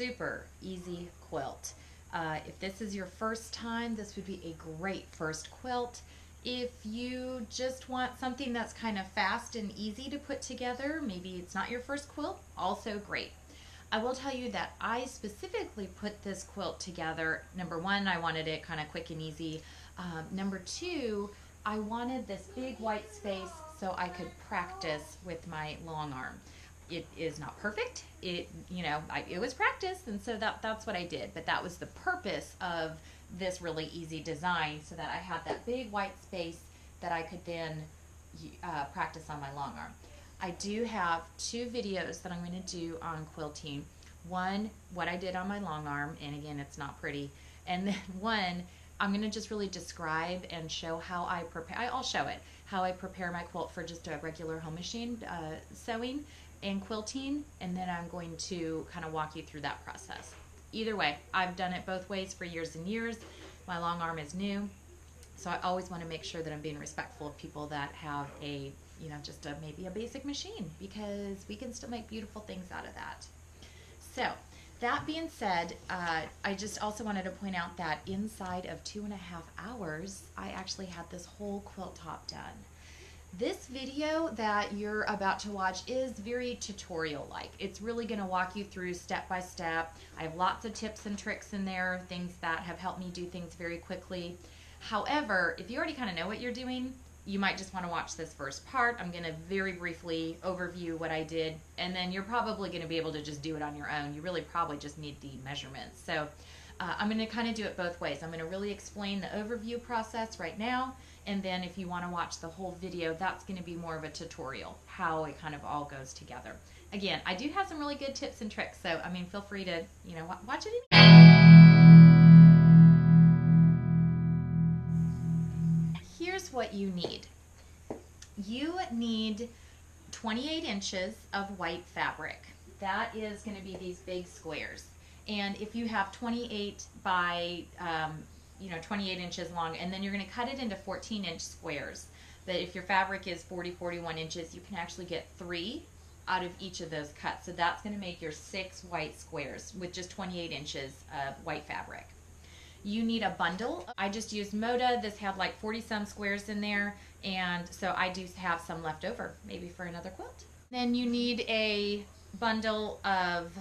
super easy quilt. If this is your first time, this would be a great first quilt. If you just want something that's kind of fast and easy to put together, maybe it's not your first quilt, also great. I will tell you that I specifically put this quilt together. Number one, I wanted it kind of quick and easy. Number two, I wanted this big white space so I could practice with my long arm. It is not perfect. It was practice, and so that's what I did. But that was the purpose of this really easy design, so that I had that big white space that I could then practice on my long arm. I do have 2 videos that I'm going to do on quilting. One, what I did on my long arm, and again, it's not pretty. And then one, I'm going to just really describe and show how I prepare. I'll show it, how I prepare my quilt for just a regular home machine sewing and quilting, and then I'm going to kind of walk you through that process. Either way, I've done it both ways for years and years. My long arm is new, so I always want to make sure that I'm being respectful of people that have a, just maybe a basic machine, because we can still make beautiful things out of that. So that being said, I just also wanted to point out that inside of 2.5 hours, I actually had this whole quilt top done. This video that you're about to watch is very tutorial-like. It's really going to walk you through step by step. I have lots of tips and tricks in there, things that have helped me do things very quickly. However, if you already kind of know what you're doing, you might just want to watch this first part. I'm going to very briefly overview what I did, and then you're probably going to be able to just do it on your own. You really probably just need the measurements. So I'm going to kind of do it both ways. I'm going to really explain the overview process right now, and then if you want to watch the whole video, that's going to be more of a tutorial, how it kind of all goes together. Again, I do have some really good tips and tricks, so feel free to watch it. Here's what you need. You need 28 inches of white fabric. That is going to be these big squares. And if you have 28 by 28 inches long, and then you're going to cut it into 14-inch squares. But if your fabric is 41 inches, you can actually get 3 out of each of those cuts. So that's going to make your 6 white squares with just 28 inches of white fabric. You need a bundle. I just used Moda. This had like 40-some squares in there, and so I do have some left over, maybe for another quilt. Then you need a bundle of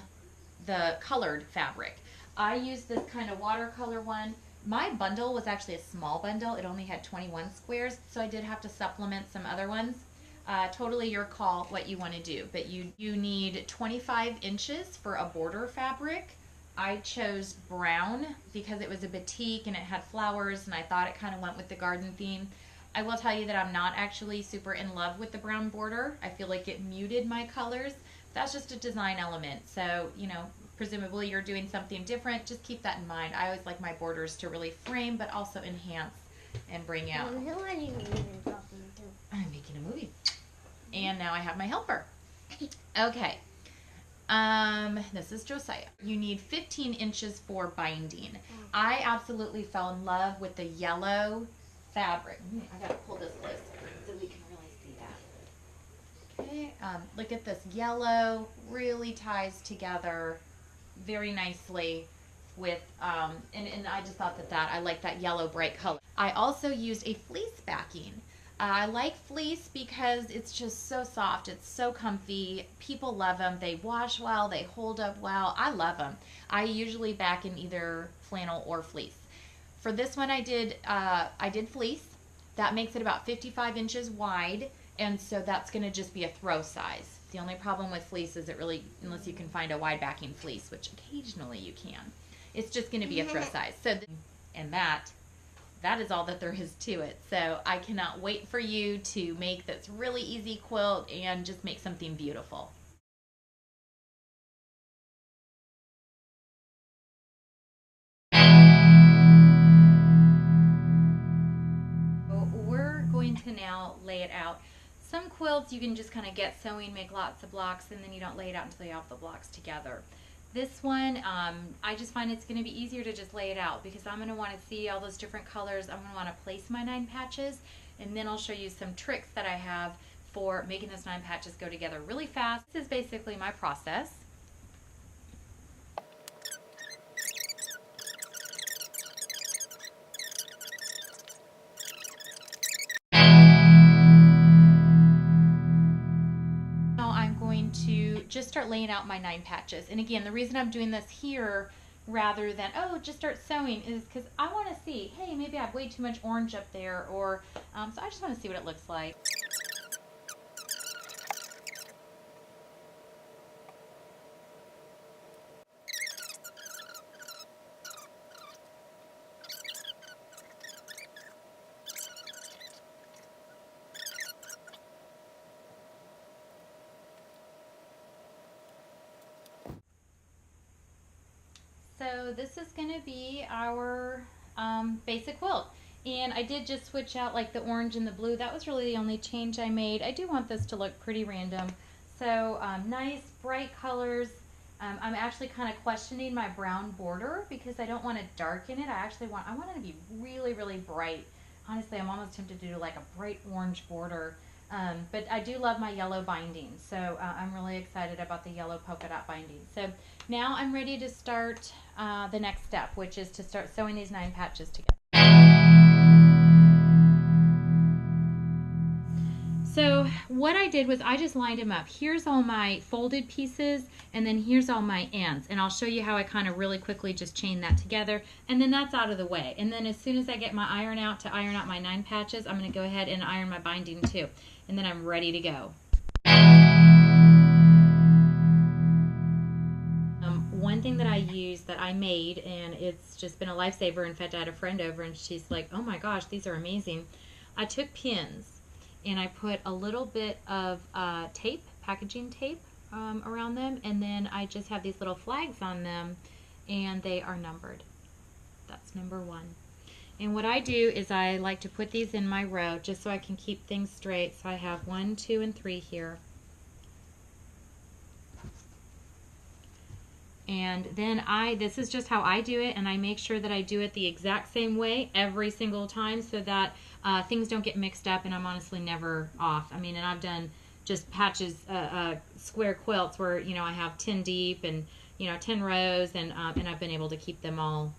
the colored fabric. I used this kind of watercolor one. My bundle was actually a small bundle. It only had 21 squares, so I did have to supplement some other ones. Totally your call what you want to do, but you need 25 inches for a border fabric. I chose brown because it was a batik and it had flowers, and I thought it kind of went with the garden theme. I will tell you that I'm not actually super in love with the brown border. I feel like it muted my colors. That's just a design element. So, presumably you're doing something different. Just keep that in mind. I always like my borders to really frame, but also enhance and bring out. Who are you even talking to? I'm making a movie. And now I have my helper. Okay. This is Josiah. You need 15 inches for binding. I absolutely fell in love with the yellow fabric. I gotta pull this loose so we can really see that. Okay, look at this yellow, really ties together very nicely with, and I just thought that I like that yellow bright color. I also used a fleece backing. I like fleece because it's just so soft. It's so comfy. People love them. They wash well. They hold up well. I love them. I usually back in either flannel or fleece. For this one, I did fleece. That makes it about 55 inches wide, and so that's going to just be a throw size. The only problem with fleece is it really, unless you can find a wide backing fleece, which occasionally you can, it's just going to be a throw size. So, and that is all that there is to it. So I cannot wait for you to make this really easy quilt and just make something beautiful. We're going to now lay it out. Some quilts you can just kind of get sewing, make lots of blocks, and then you don't lay it out until you have the blocks together. This one, I just find it's going to be easier to just lay it out because I'm going to want to see all those different colors. I'm going to want to place my 9 patches, and then I'll show you some tricks that I have for making those 9 patches go together really fast. This is basically my process. just start laying out my 9 patches. And again, the reason I'm doing this here rather than, oh, just start sewing is because I want to see, hey, maybe I have way too much orange up there, or so I just want to see what it looks like. So this is going to be our basic quilt. And I did just switch out like the orange and the blue. That was really the only change I made. I do want this to look pretty random. So nice bright colors. I'm actually kind of questioning my brown border because I don't want to darken it. I want it to be really, really bright. Honestly, I'm almost tempted to do like a bright orange border. But I do love my yellow binding, so I'm really excited about the yellow polka dot binding. So now I'm ready to start the next step, which is to start sewing these 9 patches together. So what I did was I just lined them up. Here's all my folded pieces, and then here's all my ends. And I'll show you how I kind of really quickly just chain that together. And then that's out of the way. And then as soon as I get my iron out to iron out my 9 patches, I'm going to go ahead and iron my binding too. And then I'm ready to go. One thing that I use that I made, and it's just been a lifesaver. In fact, I had a friend over and she's like, oh my gosh, these are amazing. I took pins and I put a little bit of tape, packaging tape around them, and then I just have these little flags on them, and they are numbered. That's number 1. And what I do is I like to put these in my row just so I can keep things straight. So I have 1, 2, and 3 here. And then this is just how I do it, and I make sure that I do it the exact same way every single time so that things don't get mixed up, and I'm honestly never off. I mean, and I've done just patches, square quilts where, you know, I have 10 deep and, you know, 10 rows, and I've been able to keep them all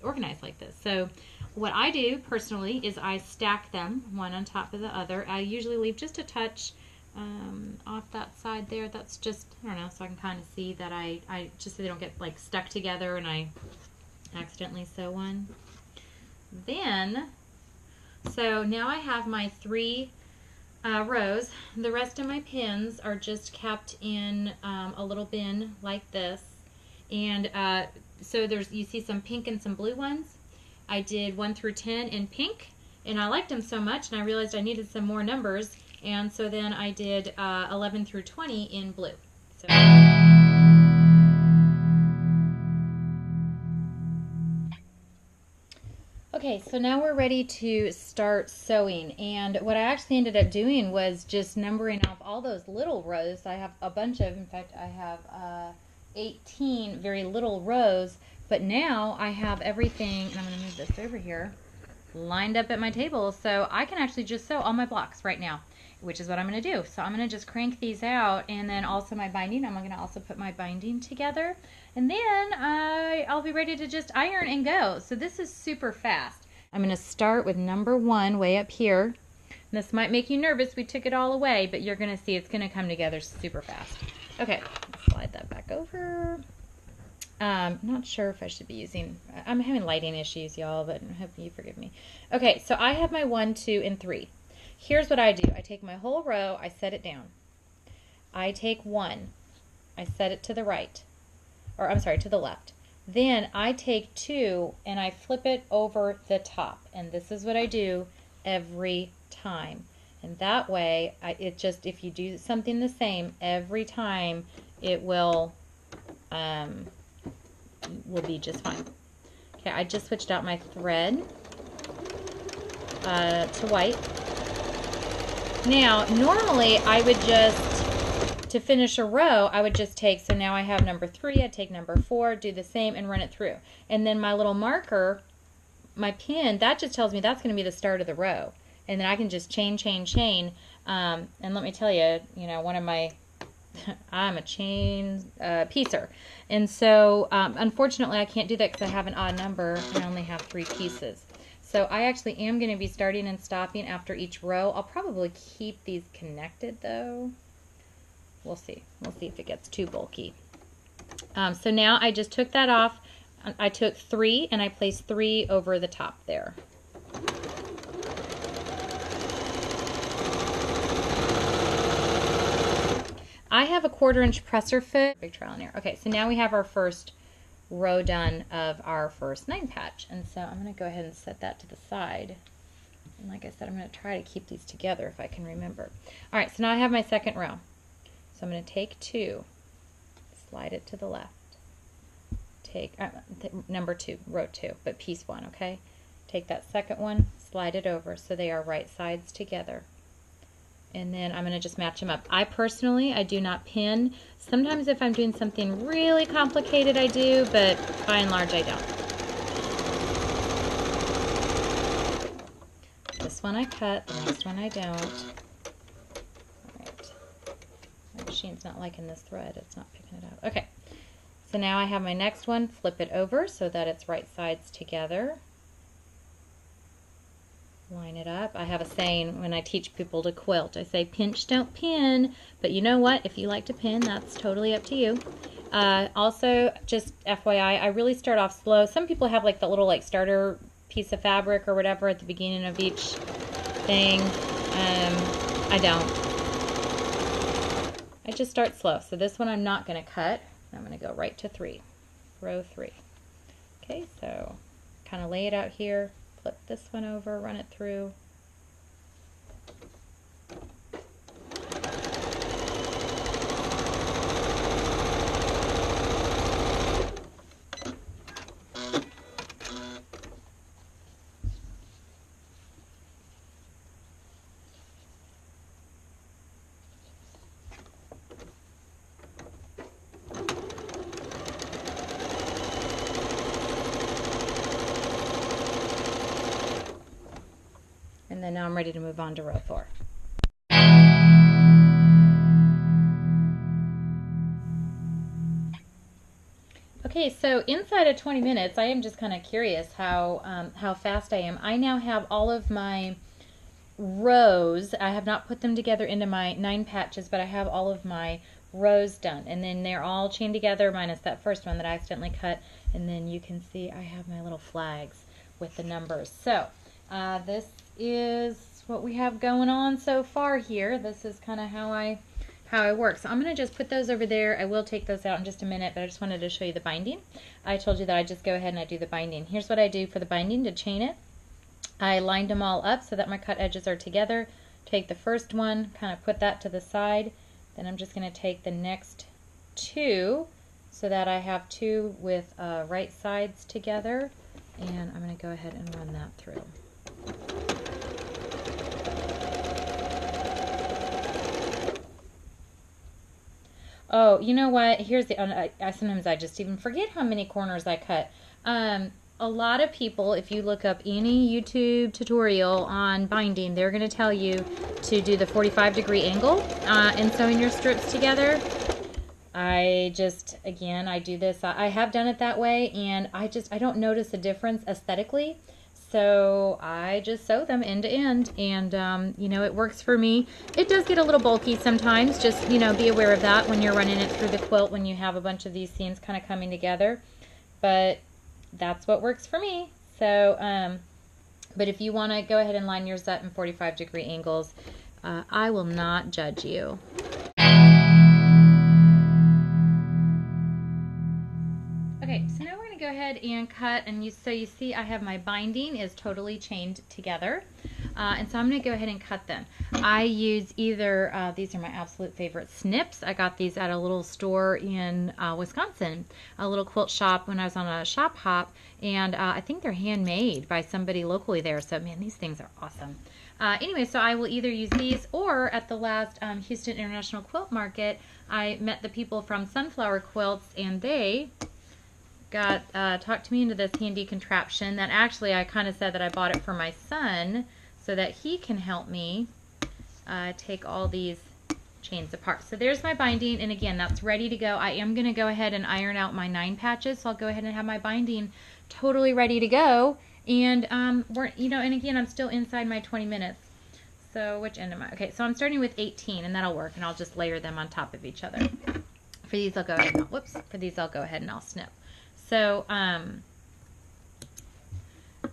organized like this. So what I do personally is I stack them one on top of the other. I usually leave just a touch off that side there. That's just, I don't know, so I can kind of see that I just so they don't get like stuck together and I accidentally sew one. Then, so now I have my 3 rows. The rest of my pins are just kept in a little bin like this. And so you see some pink and some blue ones. I did 1 through 10 in pink, and I liked them so much, and I realized I needed some more numbers, and so then I did 11 through 20 in blue. So. Okay, so now we're ready to start sewing, and what I actually ended up doing was just numbering off all those little rows. I have a bunch of, in fact, I have 18 very little rows, but now I have everything, and I'm going to move this over here, lined up at my table, so I can actually just sew all my blocks right now, which is what I'm going to do. So I'm going to just crank these out, and then also my binding. I'm going to also put my binding together, and then I'll be ready to just iron and go. So this is super fast. I'm going to start with number 1 way up here. This might make you nervous. We took it all away, but you're going to see it's going to come together super fast. Okay, slide that back over. Not sure if I should be using, I'm having lighting issues, y'all, but I hope you forgive me. Okay, so I have my 1, 2, and 3. Here's what I do. I take my whole row, I set it down. I take 1, I set it to the right, or I'm sorry, to the left. Then I take 2 and I flip it over the top. And this is what I do every time. And that way, if you do something the same every time, it will be just fine. Okay, I just switched out my thread to white. Now, normally I would just, to finish a row, I would just take, so now I have number 3, I take number 4, do the same, and run it through. And then my little marker, my pin, that just tells me that's going to be the start of the row. And then I can just chain, chain, chain. And let me tell you, one of my, I'm a chain piecer. And so, unfortunately, I can't do that because I have an odd number and I only have 3 pieces. So I actually am going to be starting and stopping after each row. I'll probably keep these connected, though, We'll see. We'll see if it gets too bulky. So now I just took that off. I took 3 and I placed 3 over the top there. I have a 1/4" presser foot. Big trial and error. Okay, so now we have our first row done of our first 9 patch. And so I'm going to go ahead and set that to the side. And like I said, I'm going to try to keep these together if I can remember. All right, so now I have my second row. So I'm going to take 2, slide it to the left. Take number 2, row 2, but piece 1, okay? Take that second one, slide it over so they are right sides together. And then I'm going to just match them up. I do not pin. Sometimes if I'm doing something really complicated, I do, but by and large, I don't. This one I cut, the next one I don't. All right. My machine's not liking this thread. It's not picking it up. Okay. So now I have my next one. Flip it over so that it's right sides together. Line it up. I have a saying when I teach people to quilt. I say, pinch, don't pin. But you know what? If you like to pin, that's totally up to you. Also, just FYI, I really start off slow. Some people have like the little like starter piece of fabric or whatever at the beginning of each thing. I don't. I just start slow. So this one I'm not going to cut. I'm going to go right to 3. Row 3. Okay, so kind of lay it out here. Flip this one over, run it through. And then now I'm ready to move on to row 4. Okay, so inside of 20 minutes, I am just kind of curious how fast I am. I now have all of my rows. I have not put them together into my 9 patches, but I have all of my rows done. And then they're all chained together, minus that first one that I accidentally cut. And then you can see I have my little flags with the numbers. So this is what we have going on so far here. This is kind of how I work. So I'm going to just put those over there. I will take those out in just a minute, but I just wanted to show you the binding. I told you that I just go ahead and I do the binding. Here's what I do for the binding to chain it. I lined them all up so that my cut edges are together. Take the first one, kind of put that to the side. Then I'm just going to take the next 2 so that I have 2 with right sides together. And I'm going to go ahead and run that through. Oh, you know what? Here's the, sometimes I just even forget how many corners I cut. A lot of people, if you look up any YouTube tutorial on binding, they're going to tell you to do the 45-degree angle in sewing your strips together. I do this. I have done it that way, and I don't notice a difference aesthetically. So I just sew them end to end, and you know, it works for me. It does get a little bulky sometimes. Just, you know, be aware of that when you're running it through the quilt when you have a bunch of these seams kind of coming together. But that's what works for me. So, but if you want to go ahead and line yours up in 45-degree angles, I will not judge you. Okay, so now we're going to go ahead and cut, and you see I have my binding is totally chained together, and so I'm going to go ahead and cut them. I use either, these are my absolute favorite snips. I got these at a little store in Wisconsin, a little quilt shop when I was on a shop hop, and I think they're handmade by somebody locally there, so man, these things are awesome. Anyway, so I will either use these, or at the last Houston International Quilt Market, I met the people from Sunflower Quilts, and they talked me into this handy contraption that actually I kind of said that I bought it for my son so that he can help me take all these chains apart. So there's my binding, and again, that's ready to go. I am going to go ahead and iron out my 9 patches, so I'll go ahead and have my binding totally ready to go. And and again, I'm still inside my 20 minutes. So which end am I? Okay, so I'm starting with 18, and that'll work, and I'll just layer them on top of each other. For these, I'll go ahead and whoops. For these, I'll go ahead and I'll snip. So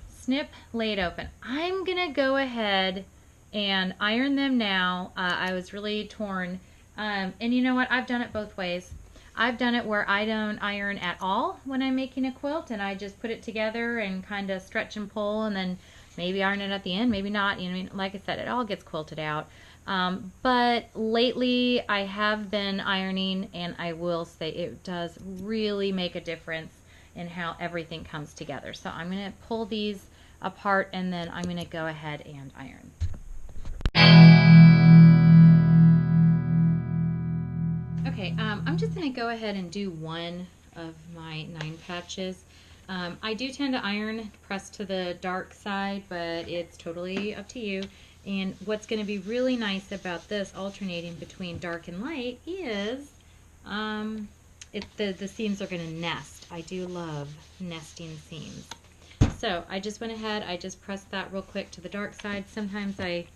snip, lay it open. I'm gonna go ahead and iron them now. I was really torn, and you know what? I've done it both ways. I've done it where I don't iron at all when I'm making a quilt, and I just put it together and kind of stretch and pull, and then maybe iron it at the end, maybe not. You know, like I said, it all gets quilted out. But lately I have been ironing, and I will say it does really make a difference in how everything comes together. So I'm going to pull these apart, and then I'm going to go ahead and iron. Okay, I'm just going to go ahead and do one of my 9 patches. I do tend to iron press to the dark side, but it's totally up to you. And what's going to be really nice about this alternating between dark and light is the seams are going to nest. I do love nesting seams. So I just went ahead, I just pressed that real quick to the dark side. Sometimes I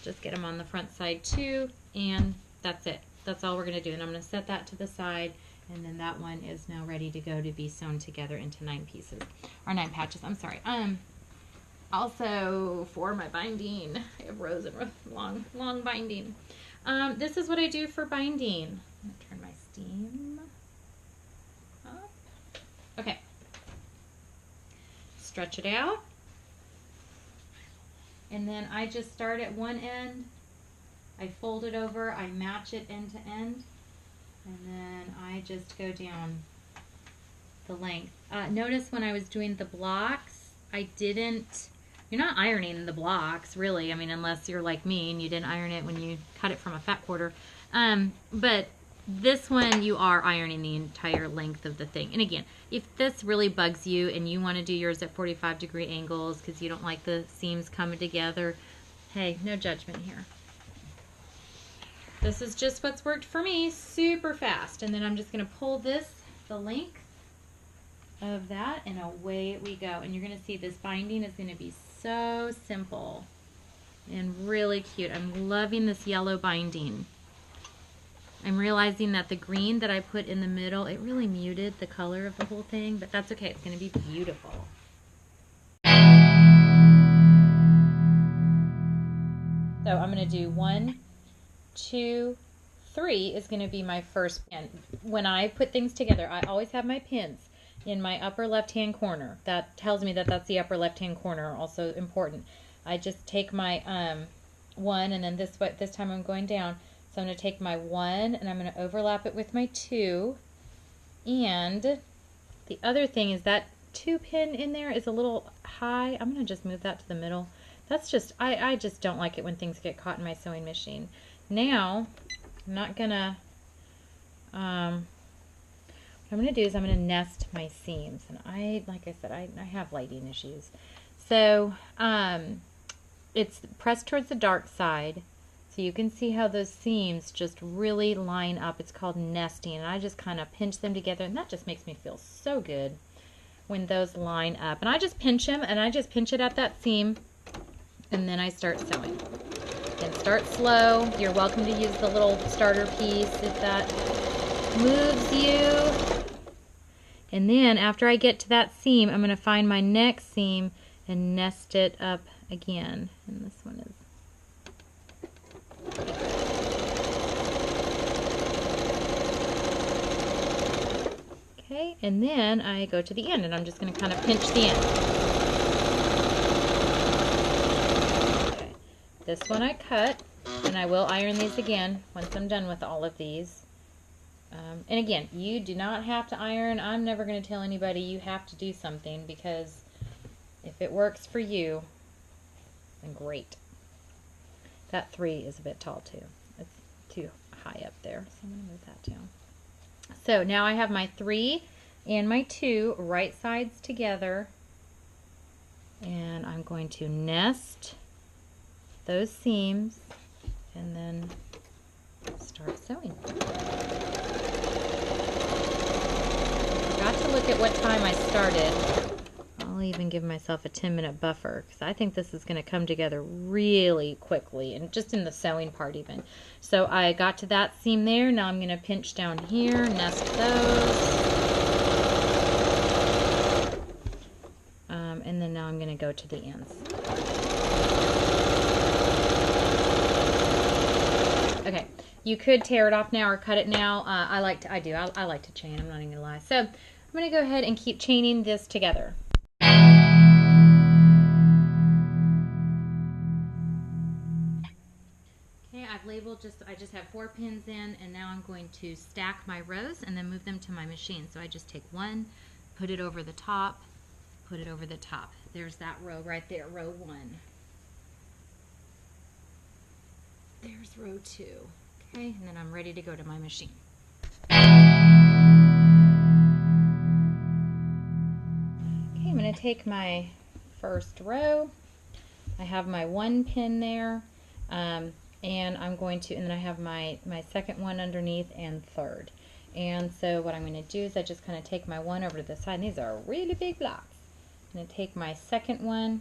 just get them on the front side too, and that's it. That's all we're going to do. And I'm going to set that to the side, and then that one is now ready to go to be sewn together into 9 pieces, or 9 patches, I'm sorry. Also for my binding, I have rows and rows, long binding. This is what I do for binding. I'm going to turn my steam up. Okay. Stretch it out. And then I just start at one end. I fold it over, I match it end to end, and then I just go down the length. Notice when I was doing the blocks, you're not ironing the blocks, really. I mean, unless you're like me and you didn't iron it when you cut it from a fat quarter. But this one, you are ironing the entire length of the thing. And again, if this really bugs you and you want to do yours at 45-degree angles because you don't like the seams coming together, hey, no judgment here. This is just what's worked for me, super fast. And then I'm just going to pull this, the length of that, and away we go. And you're going to see this binding is going to be so simple and really cute. I'm loving this yellow binding. I'm realizing that the green that I put in the middle, it really muted the color of the whole thing, but that's okay. It's going to be beautiful. So I'm going to do 1, 2, 3 is going to be my first pin. When I put things together, I always have my pins in my upper left-hand corner. That tells me that that's the upper left-hand corner, also important. I just take my 1, and then this time I'm going down. So I'm going to take my 1, and I'm going to overlap it with my 2. And the other thing is that 2 pin in there is a little high. I'm going to just move that to the middle. That's just, I just don't like it when things get caught in my sewing machine. Now, I'm not gonna, what I'm gonna do is I'm gonna nest my seams. And like I said, I have lighting issues. So, it's pressed towards the dark side. So you can see how those seams just really line up. It's called nesting. And I just kind of pinch them together, and that just makes me feel so good when those line up. And I just pinch them, and I just pinch it at that seam, and then I start sewing. And start slow. You're welcome to use the little starter piece if that moves you. And then after I get to that seam, I'm going to find my next seam and nest it up again. And this one is... Okay, and then I go to the end, and I'm just going to kind of pinch the end. This one I cut, and I will iron these again once I'm done with all of these. And again, you do not have to iron. I'm never going to tell anybody you have to do something, because if it works for you, then great. That 3 is a bit tall too. It's too high up there, so I'm going to move that down. So now I have my 3 and my 2 right sides together, and I'm going to nest those seams and then start sewing. I forgot to look at what time I started. I'll I'll even give myself a 10-minute buffer because I think this is going to come together really quickly, and just in the sewing part even. So I got to that seam there. Now I'm going to pinch down here, nest those. And then now I'm going to go to the ends. Okay, you could tear it off now or cut it now. I like to chain. I'm not even gonna lie. So I'm gonna go ahead and keep chaining this together. Okay, I've labeled I just have 4 pins in, and now I'm going to stack my rows and then move them to my machine. So I just take one, put it over the top, put it over the top. There's that row right there, row 1. There's row 2. Okay, and then I'm ready to go to my machine. Okay, I'm going to take my first row. I have my 1 pin there, and I'm going to, and then I have my second one underneath and third. And so what I'm going to do is I just kind of take my one over to the side, and these are really big blocks. I'm going to take my second one,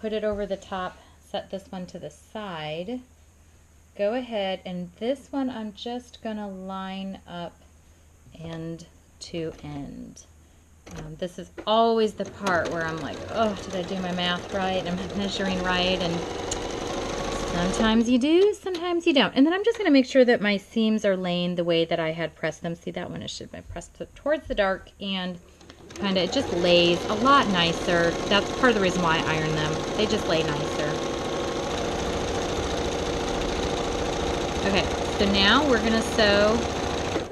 put it over the top, set this one to the side. Go ahead, and this one I'm just going to line up end to end. This is always the part where I'm like, oh, did I do my math right? Am I measuring right? And sometimes you do, sometimes you don't. And then I'm just going to make sure that my seams are laying the way that I had pressed them. See, that one I should have pressed towards the dark, and kind of it just lays a lot nicer. That's part of the reason why I iron them. They just lay nicer. Okay, so now we're going to sew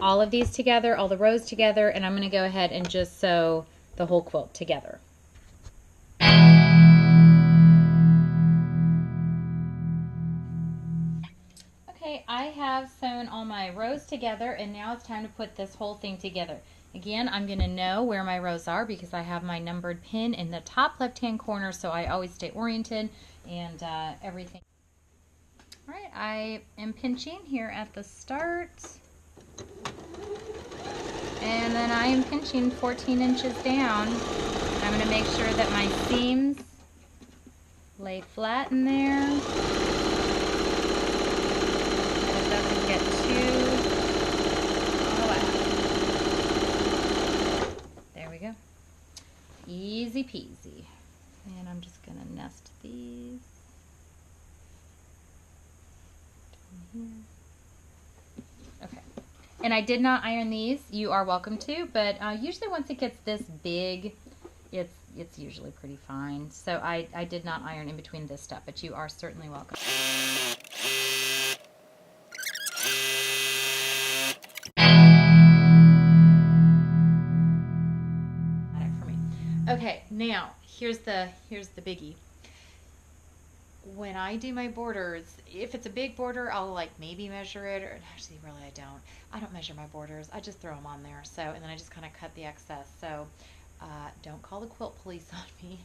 all of these together, all the rows together, and I'm going to go ahead and just sew the whole quilt together. Okay, I have sewn all my rows together, and now it's time to put this whole thing together. Again, I'm going to know where my rows are because I have my numbered pin in the top left-hand corner, so I always stay oriented and everything. All right, I am pinching here at the start, and then I am pinching 14 inches down. I'm going to make sure that my seams lay flat in there. It doesn't get too flat. There we go. Easy peasy. And I'm just going to nest these. Okay, and I did not iron these. You are welcome to, but usually once it gets this big, it's usually pretty fine. So I did not iron in between this stuff, but you are certainly welcome. For me. Okay, now here's the biggie. When I do my borders, if it's a big border, I'll like maybe measure it, or actually really I don't measure my borders. I just throw them on there. So, and then I just kind of cut the excess. So don't call the quilt police on me.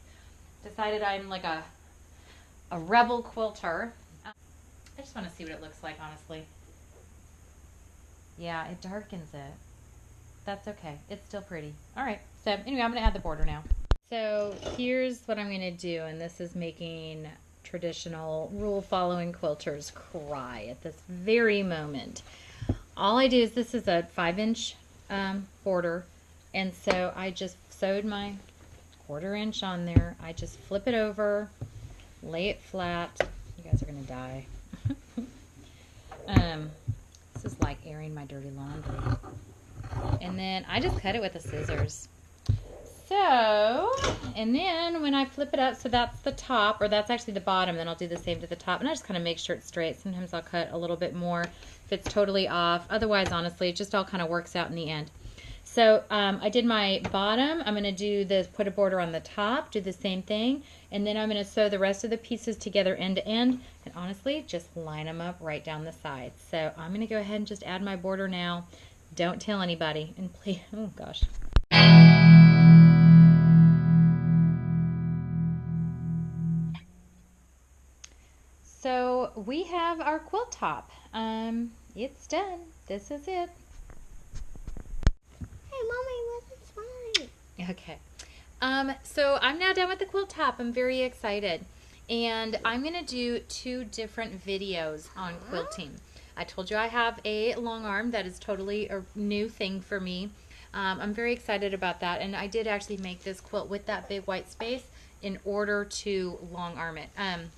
Decided I'm like a rebel quilter. I just want to see what it looks like, honestly. Yeah, it darkens it. That's okay. It's still pretty. All right. So anyway, I'm going to add the border now. So here's what I'm going to do, and this is making traditional rule-following quilters cry at this very moment. All I do is, this is a 5-inch border, and so I just sewed my 1/4 inch on there. I just flip it over, lay it flat. You guys are gonna die. This is like airing my dirty laundry. And then I just cut it with the scissors. So, and then when I flip it up, so that's the top, or that's actually the bottom, then I'll do the same to the top, and I just kind of make sure it's straight. Sometimes I'll cut a little bit more if it's totally off. Otherwise, honestly, it just all kind of works out in the end. So I did my bottom. I'm going to do this, put a border on the top, do the same thing, and then I'm going to sew the rest of the pieces together end to end, and honestly, just line them up right down the sides. So I'm going to go ahead and just add my border now. Don't tell anybody, and please, oh gosh. So we have our quilt top. It's done. This is it. Hey, Mommy, wasn't fine. Okay. So I'm now done with the quilt top. I'm very excited. And I'm going to do 2 different videos on quilting. I told you I have a long arm that is totally a new thing for me. I'm very excited about that. And I did actually make this quilt with that big white space in order to long arm it and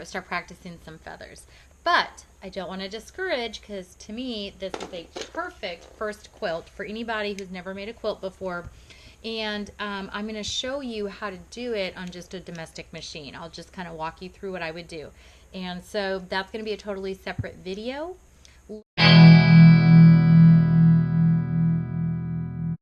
start practicing some feathers. But I don't want to discourage, because to me this is a perfect first quilt for anybody who's never made a quilt before. And I'm going to show you how to do it on just a domestic machine. I'll just kind of walk you through what I would do. And so that's going to be a totally separate video.